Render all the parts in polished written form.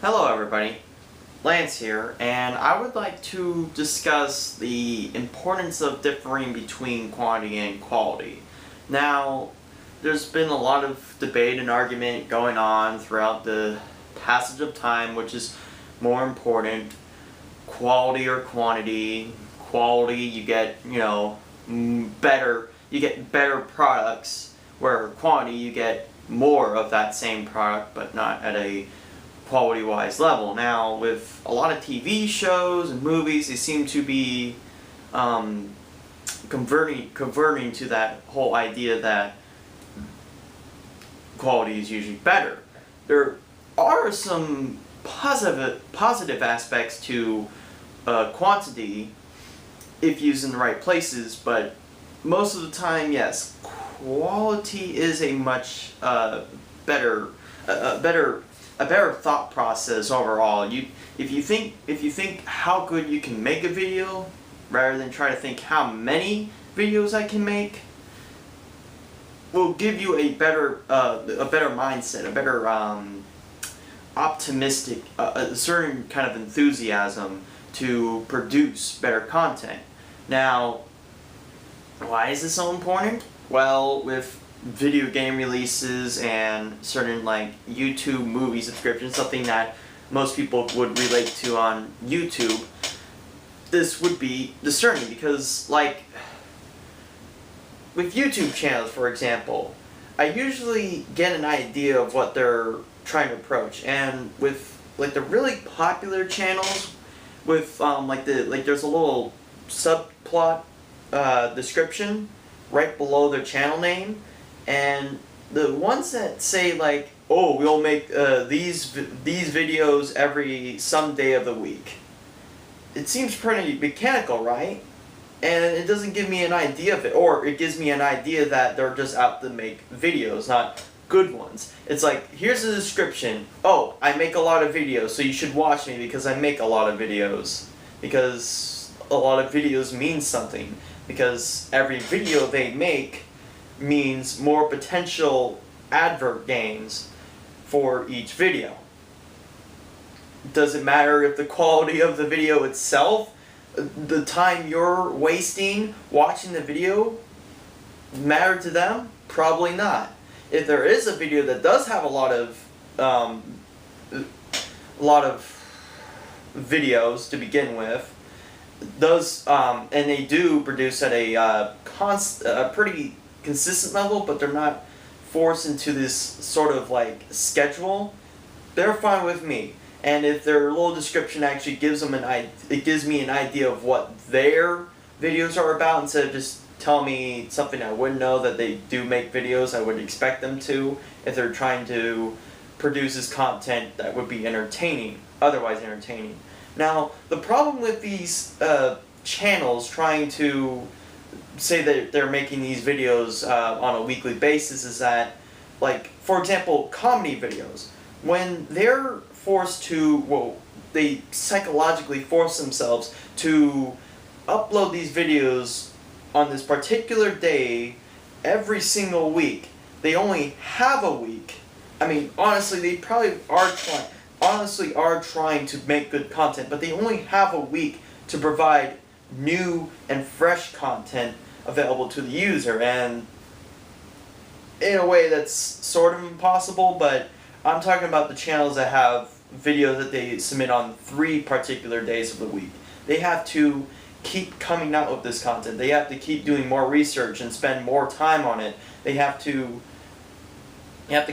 Hello everybody, Lance here, and I would like to discuss the importance of differing between quantity and quality. Now, there's been a lot of debate and argument going on throughout the passage of time, which is more important, quality or quantity. Quality, you get, you get better products, where quantity, you get more of that same product, but not at a quality-wise level. Now, with a lot of TV shows and movies, they seem to be converting to that whole idea that quality is usually better. There are some positive aspects to quantity if used in the right places, but most of the time, yes, quality is a much better thought process overall. If you think how good you can make a video, rather than try to think how many videos I can make, will give you a better mindset, a better optimistic, a certain kind of enthusiasm to produce better content. Now, why is this so important? Well, with video game releases and certain like YouTube movie subscriptions, something that most people would relate to on YouTube, this would be discerning because, like, with YouTube channels, for example, I usually get an idea of what they're trying to approach, and with like the really popular channels, with there's a little subplot description right below their channel name. And the ones that say like, oh, we'll make these videos every some day of the week, it seems pretty mechanical, right? And it doesn't give me an idea of it, or it gives me an idea that they're just out to make videos, not good ones. It's like, here's the description. Oh, I make a lot of videos, so you should watch me because I make a lot of videos. Because a lot of videos mean something. Because every video they make means more potential advert gains for each video. Does it matter if the quality of the video itself, the time you're wasting watching the video, matter to them? Probably not. If there is a video that does have a lot of videos to begin with, and they do produce at a pretty consistent level, but they're not forced into this sort of like schedule, they're fine with me. And if their little description actually gives them it gives me an idea of what their videos are about, instead of just telling me something I wouldn't know, that they do make videos I would expect them to, if they're trying to produce this content that would be otherwise entertaining. Now, the problem with these channels trying to say that they're making these videos on a weekly basis is that, like, for example, comedy videos, when they're forced to, well, they psychologically force themselves to upload these videos on this particular day every single week, they only have a week. I mean, honestly, they probably are trying to make good content, but they only have a week to provide new and fresh content available to the user, and in a way that's sort of impossible. But I'm talking about the channels that have videos that they submit on 3 particular days of the week. They have to keep coming out with this content. They have to keep doing more research and spend more time on it. They have to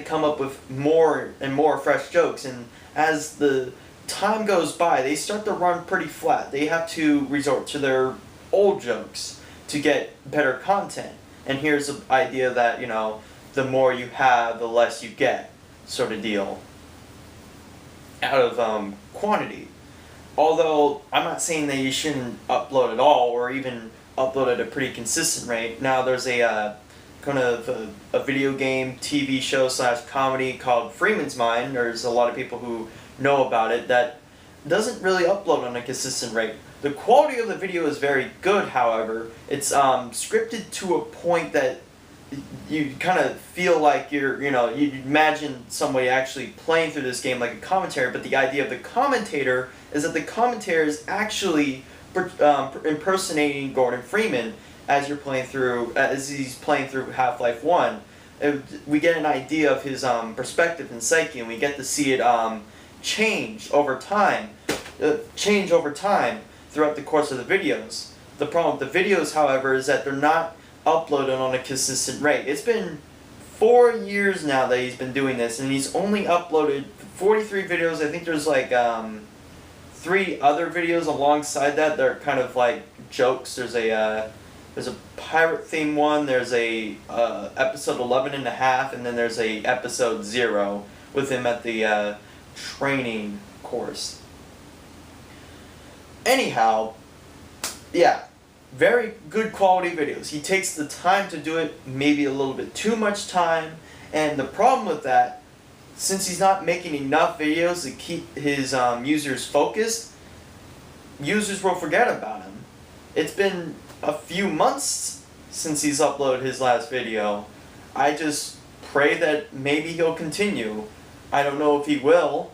come up with more and more fresh jokes, and as the time goes by, they start to run pretty flat. They have to resort to their old jokes to get better content. And here's the idea that, the more you have, the less you get, sort of deal, out of quantity. Although, I'm not saying that you shouldn't upload at all, or even upload at a pretty consistent rate. Now, there's a kind of a video game TV show / comedy called Freeman's Mind. There's a lot of people who know about it that doesn't really upload on a consistent rate. The quality of the video is very good, however. It's scripted to a point that you kind of feel like you imagine somebody actually playing through this game like a commentator, but the idea of the commentator is that the commentator is actually impersonating Gordon Freeman as he's playing through Half-Life 1. We get an idea of his perspective and psyche, and we get to see it change over time throughout the course of the videos. The problem with the videos, however, is that they're not uploaded on a consistent rate. It's been 4 years now that he's been doing this, and he's only uploaded 43 videos. I think there's like 3 other videos alongside that. They're kind of like jokes. There's a pirate theme one. There's a episode 11 and a half, and then there's a episode 0 with him at the training course. Anyhow, yeah. Very good quality videos. He takes the time to do it, maybe a little bit too much time, and the problem with that, since he's not making enough videos to keep his users focused, users will forget about him. It's been a few months since he's uploaded his last video. I just pray that maybe he'll continue. I don't know if he will.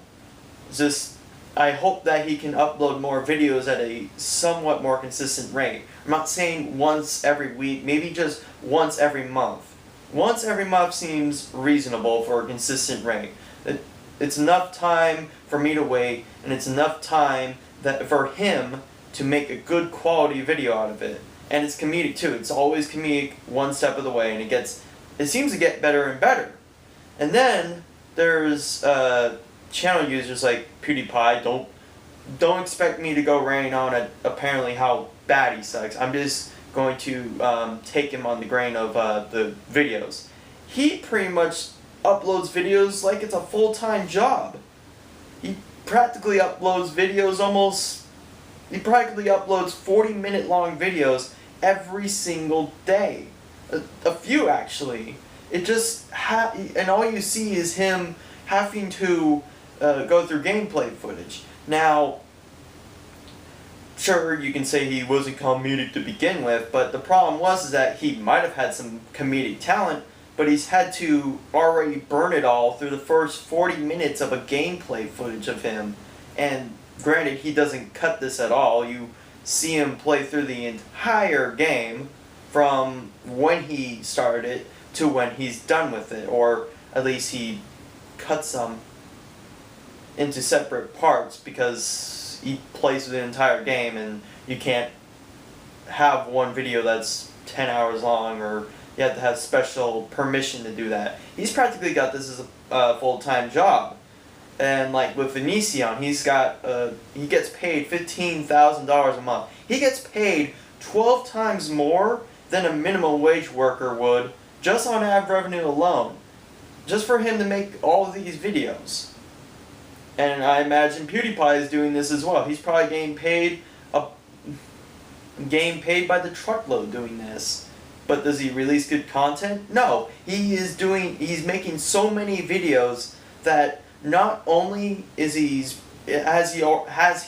I hope that he can upload more videos at a somewhat more consistent rate. I'm not saying once every week, maybe just once every month. Once every month seems reasonable for a consistent rate. It's enough time for me to wait, and it's enough time for him to make a good quality video out of it. And it's comedic too. It's always comedic one step of the way, and it seems to get better and better. And then there's channel users like PewDiePie. Don't expect me to go ranting on apparently how bad he sucks. I'm just going to take him on the grain of the videos. He pretty much uploads videos like it's a full-time job. He practically uploads 40-minute long videos every single day. A few actually. And all you see is him having to go through gameplay footage. Now, sure, you can say he wasn't comedic to begin with, but the problem is that he might have had some comedic talent, but he's had to already burn it all through the first 40 minutes of a gameplay footage of him. And granted, he doesn't cut this at all. You see him play through the entire game from when he started it to when he's done with it, or at least he cuts them into separate parts because he plays the entire game, and you can't have one video that's 10 hours long, or you have to have special permission to do that. He's practically got this as a full-time job. And like with Vinicius, he gets paid $15,000 a month. He gets paid 12 times more than a minimum wage worker would just on ad revenue alone, just for him to make all of these videos. And I imagine PewDiePie is doing this as well. He's probably getting paid by the truckload doing this. But does he release good content? No. He's making so many videos that not only has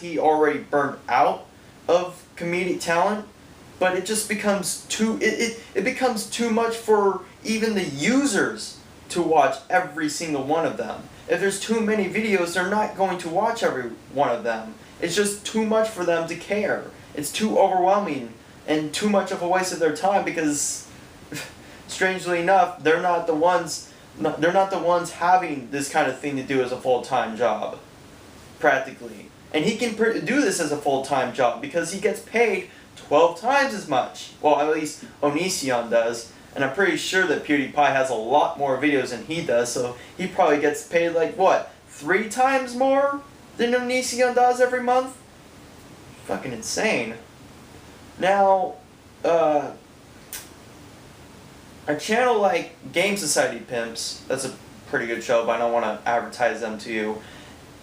he already burned out of comedic talent, but it just becomes it becomes too much for even the users to watch every single one of them. If there's too many videos, they're not going to watch every one of them. It's just too much for them to care. It's too overwhelming and too much of a waste of their time because, strangely enough, they're not the ones having this kind of thing to do as a full-time job, practically. And he can do this as a full-time job because he gets paid 12 times as much. Well, at least Onision does. And I'm pretty sure that PewDiePie has a lot more videos than he does, so he probably gets paid like, what, 3 times more than Onision does every month? Fucking insane. Now, a channel like Game Society Pimps, that's a pretty good show, but I don't want to advertise them to you,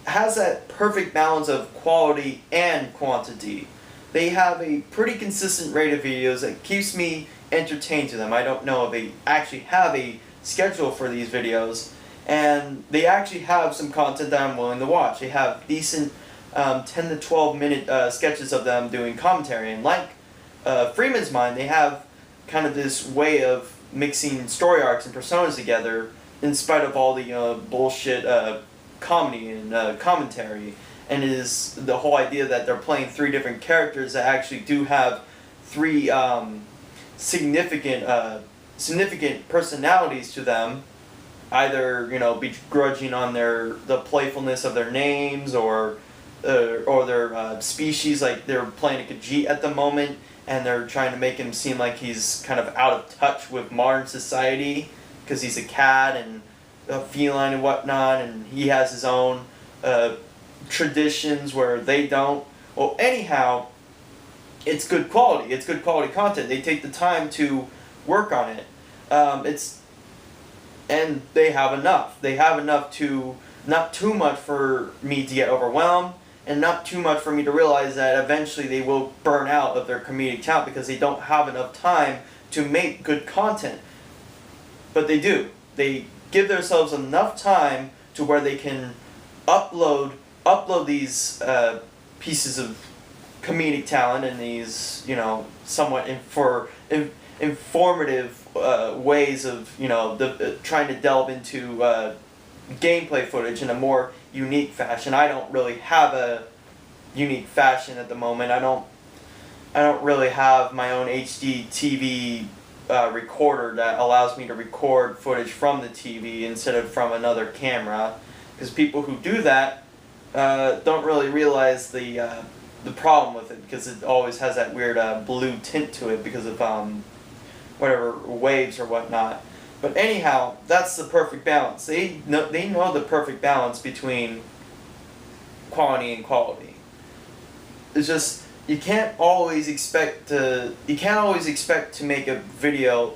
has that perfect balance of quality and quantity. They have a pretty consistent rate of videos that keeps me entertained to them. I don't know if they actually have a schedule for these videos, and they actually have some content that I'm willing to watch. They have decent 10 to 12 minute sketches of them doing commentary, and like Freeman's Mind, they have kind of this way of mixing story arcs and personas together, in spite of all the bullshit comedy and commentary. And it is the whole idea that they're playing 3 different characters that actually do have 3 significant personalities to them, either begrudging on the playfulness of their names or their species. Like they're playing a Khajiit at the moment, and they're trying to make him seem like he's kind of out of touch with modern society because he's a cat and a feline and whatnot, and he has his own traditions where they don't. Well, anyhow, it's good quality. It's good quality content. They take the time to work on it. And they have enough. They have enough to not too much for me to get overwhelmed, and not too much for me to realize that eventually they will burn out of their comedic talent because they don't have enough time to make good content. But they do. They give themselves enough time to where they can upload these pieces of comedic talent and these somewhat informative ways of trying to delve into gameplay footage in a more unique fashion. I don't really have a unique fashion at the moment. I don't really have my own HD TV recorder that allows me to record footage from the TV instead of from another camera, because people who do that don't really realize the problem with it, because it always has that weird blue tint to it because of whatever waves or whatnot. But anyhow, that's the perfect balance. They know the perfect balance between quantity and quality. It's just you can't always expect to make a video.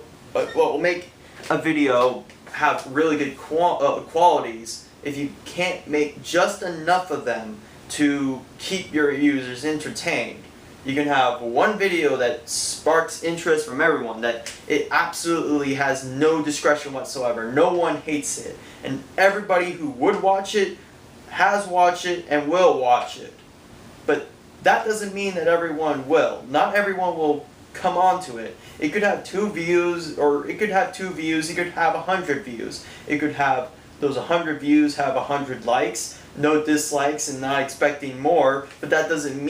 Make a video have really good qualities if you can't make just enough of them to keep your users entertained. You can have one video that sparks interest from everyone, that it absolutely has no discretion whatsoever. No one hates it. And everybody who would watch it has watched it and will watch it. But that doesn't mean that everyone will. Not everyone will come onto it. It could have 2 views, or it could have 2 views, it could have 100 views. It could have those 100 views have 100 likes, no dislikes, and not expecting more. But it doesn't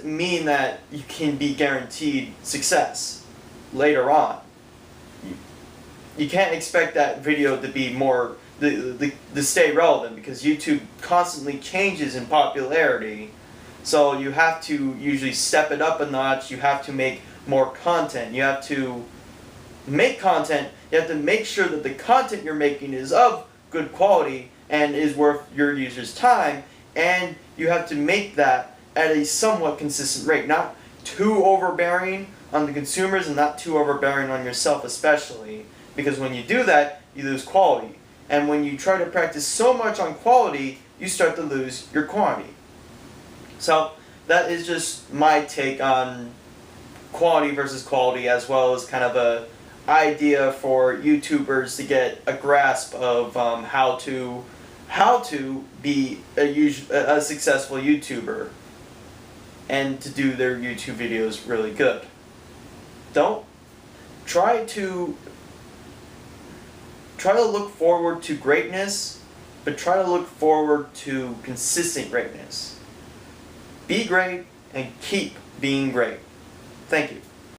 mean that you can be guaranteed success later on. You can't expect that video to be more to stay relevant, because YouTube constantly changes in popularity. So you have to usually step it up a notch. You have to make more content. You have to make content. You have to make sure that the content you're making is of good quality and is worth your users' time, and you have to make that at a somewhat consistent rate, not too overbearing on the consumers and not too overbearing on yourself especially, because when you do that, you lose quality. And when you try to practice so much on quality, you start to lose your quantity. So that is just my take on quantity versus quality, as well as kind of a idea for YouTubers to get a grasp of how to be a successful YouTuber and to do their YouTube videos really good. Don't try to look forward to greatness, but try to look forward to consistent greatness. Be great and keep being great. Thank you.